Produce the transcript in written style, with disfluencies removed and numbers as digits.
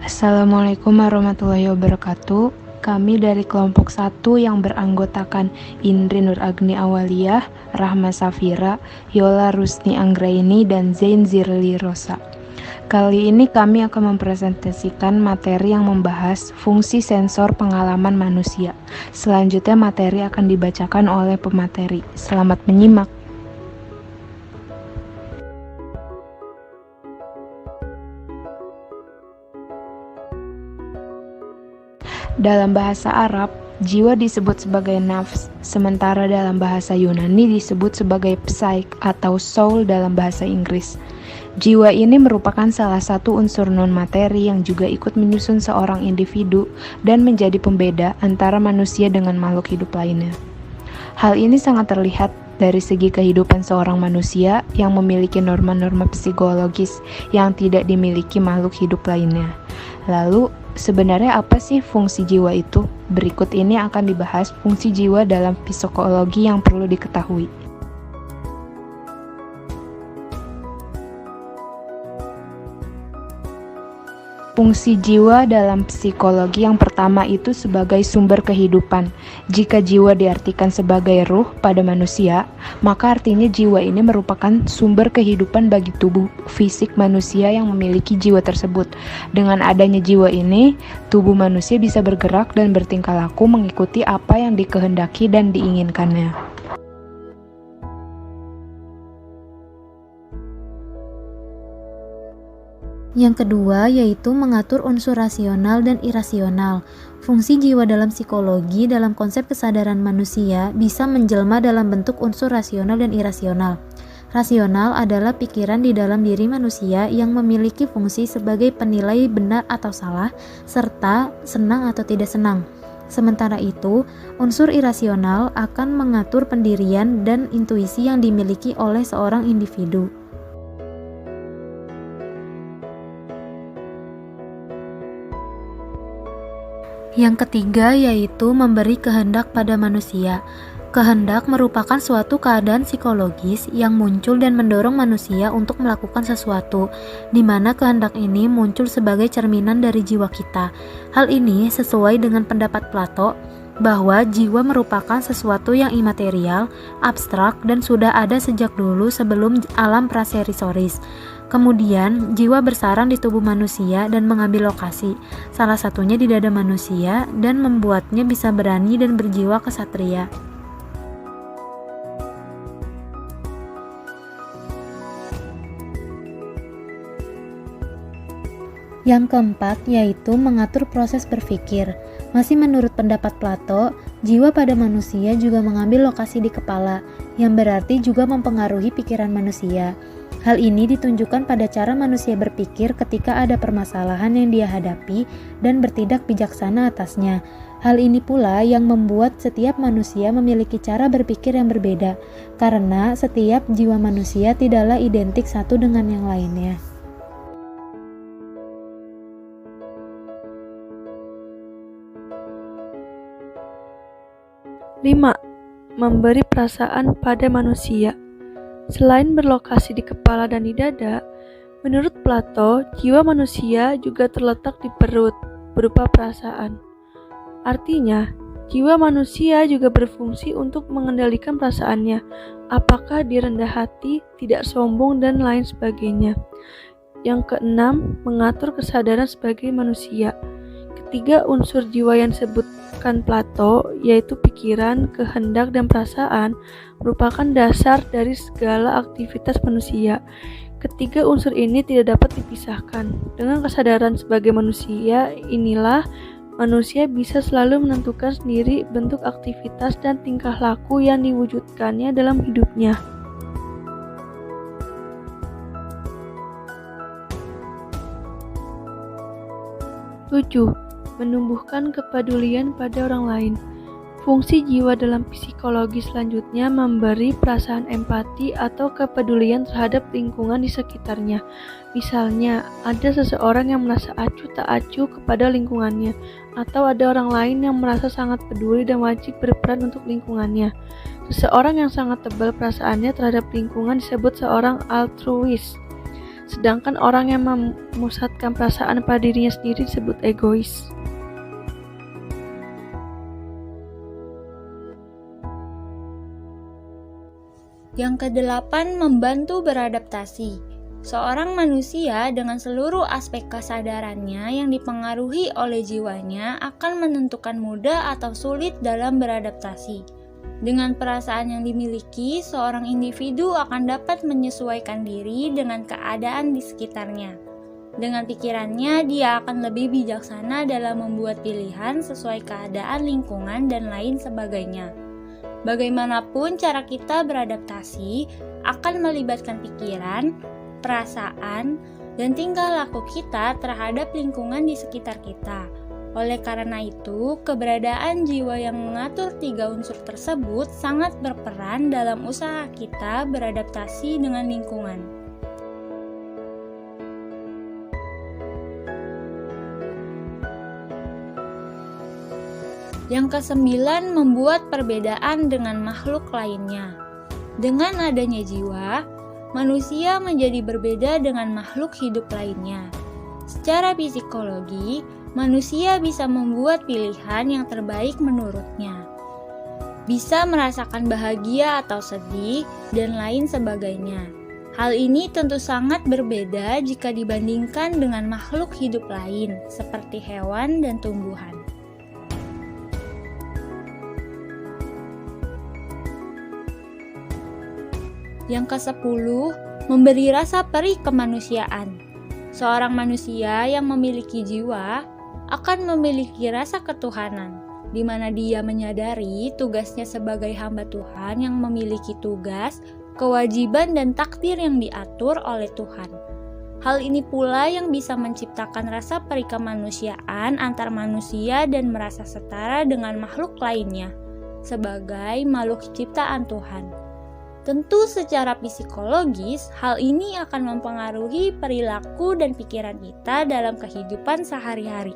Assalamualaikum warahmatullahi wabarakatuh. Kami dari kelompok 1 yang beranggotakan Indri Nur Agni Awaliyah, Rahma Safira, Yola Rusni Anggraini, dan Zain Zirli Rosa. Kali ini kami akan mempresentasikan materi yang membahas fungsi sensor pengalaman manusia. Selanjutnya materi akan dibacakan oleh pemateri. Selamat menyimak. Dalam bahasa Arab, jiwa disebut sebagai nafs, sementara dalam bahasa Yunani disebut sebagai psyche atau soul dalam bahasa Inggris. Jiwa ini merupakan salah satu unsur non-materi yang juga ikut menyusun seorang individu dan menjadi pembeda antara manusia dengan makhluk hidup lainnya. Hal ini sangat terlihat dari segi kehidupan seorang manusia yang memiliki norma-norma psikologis yang tidak dimiliki makhluk hidup lainnya. Lalu, sebenarnya apa sih fungsi jiwa itu? Berikut ini akan dibahas fungsi jiwa dalam psikologi yang perlu diketahui. Fungsi jiwa dalam psikologi yang pertama itu sebagai sumber kehidupan. Jika jiwa diartikan sebagai ruh pada manusia, maka artinya jiwa ini merupakan sumber kehidupan bagi tubuh fisik manusia yang memiliki jiwa tersebut. Dengan adanya jiwa ini, tubuh manusia bisa bergerak dan bertingkah laku mengikuti apa yang dikehendaki dan diinginkannya. Yang kedua yaitu mengatur unsur rasional dan irasional. Fungsi jiwa dalam psikologi dalam konsep kesadaran manusia bisa menjelma dalam bentuk unsur rasional dan irasional. Rasional adalah pikiran di dalam diri manusia yang memiliki fungsi sebagai penilai benar atau salah, serta senang atau tidak senang. Sementara itu, unsur irasional akan mengatur pendirian dan intuisi yang dimiliki oleh seorang individu. Yang ketiga yaitu memberi kehendak pada manusia. Kehendak merupakan suatu keadaan psikologis yang muncul dan mendorong manusia untuk melakukan sesuatu, di mana kehendak ini muncul sebagai cerminan dari jiwa kita. Hal ini sesuai dengan pendapat Plato, bahwa jiwa merupakan sesuatu yang imaterial, abstrak, dan sudah ada sejak dulu sebelum alam praterisoris. Kemudian, jiwa bersarang di tubuh manusia dan mengambil lokasi, salah satunya di dada manusia, dan membuatnya bisa berani dan berjiwa kesatria. Yang keempat yaitu mengatur proses berpikir. Masih menurut pendapat Plato, jiwa pada manusia juga mengambil lokasi di kepala, yang berarti juga mempengaruhi pikiran manusia. Hal ini ditunjukkan pada cara manusia berpikir ketika ada permasalahan yang dia hadapi dan bertindak bijaksana atasnya. Hal ini pula yang membuat setiap manusia memiliki cara berpikir yang berbeda, karena setiap jiwa manusia tidaklah identik satu dengan yang lainnya. Lima, memberi perasaan pada manusia. Selain berlokasi di kepala dan di dada, menurut Plato, jiwa manusia juga terletak di perut, berupa perasaan. Artinya, jiwa manusia juga berfungsi untuk mengendalikan perasaannya, apakah dia rendah hati, tidak sombong, dan lain sebagainya. Yang keenam, mengatur kesadaran sebagai manusia. Ketiga unsur jiwa yang disebutkan Plato, yaitu pikiran, kehendak, dan perasaan, merupakan dasar dari segala aktivitas manusia. Ketiga unsur ini tidak dapat dipisahkan. Dengan kesadaran sebagai manusia, inilah manusia bisa selalu menentukan sendiri bentuk aktivitas dan tingkah laku yang diwujudkannya dalam hidupnya. Tujuh, menumbuhkan kepedulian pada orang lain. Fungsi jiwa dalam psikologi selanjutnya memberi perasaan empati atau kepedulian terhadap lingkungan di sekitarnya. Misalnya, ada seseorang yang merasa acuh tak acuh kepada lingkungannya, atau ada orang lain yang merasa sangat peduli dan wajib berperan untuk lingkungannya. Seseorang yang sangat tebal perasaannya terhadap lingkungan disebut seorang altruis. sedangkan orang yang memusatkan perasaan pada dirinya sendiri disebut egois. Yang kedelapan, membantu beradaptasi. Seorang manusia dengan seluruh aspek kesadarannya yang dipengaruhi oleh jiwanya akan menentukan mudah atau sulit dalam beradaptasi. Dengan perasaan yang dimiliki, seorang individu akan dapat menyesuaikan diri dengan keadaan di sekitarnya. Dengan pikirannya, dia akan lebih bijaksana dalam membuat pilihan sesuai keadaan lingkungan dan lain sebagainya. Bagaimanapun cara kita beradaptasi akan melibatkan pikiran, perasaan, dan tingkah laku kita terhadap lingkungan di sekitar kita. Oleh karena itu, keberadaan jiwa yang mengatur 3 unsur tersebut sangat berperan dalam usaha kita beradaptasi dengan lingkungan. Yang kesembilan, membuat perbedaan dengan makhluk lainnya. Dengan adanya jiwa, manusia menjadi berbeda dengan makhluk hidup lainnya. Secara psikologi, manusia bisa membuat pilihan yang terbaik menurutnya. Bisa merasakan bahagia atau sedih, dan lain sebagainya. Hal ini tentu sangat berbeda jika dibandingkan dengan makhluk hidup lain, seperti hewan dan tumbuhan. Yang ke-10, memberi rasa perih kemanusiaan. Seorang manusia yang memiliki jiwa akan memiliki rasa ketuhanan, di mana dia menyadari tugasnya sebagai hamba Tuhan yang memiliki tugas, kewajiban, dan takdir yang diatur oleh Tuhan. Hal ini pula yang bisa menciptakan rasa perih kemanusiaan antar manusia dan merasa setara dengan makhluk lainnya, sebagai makhluk ciptaan Tuhan. Tentu secara psikologis, hal ini akan mempengaruhi perilaku dan pikiran kita dalam kehidupan sehari-hari.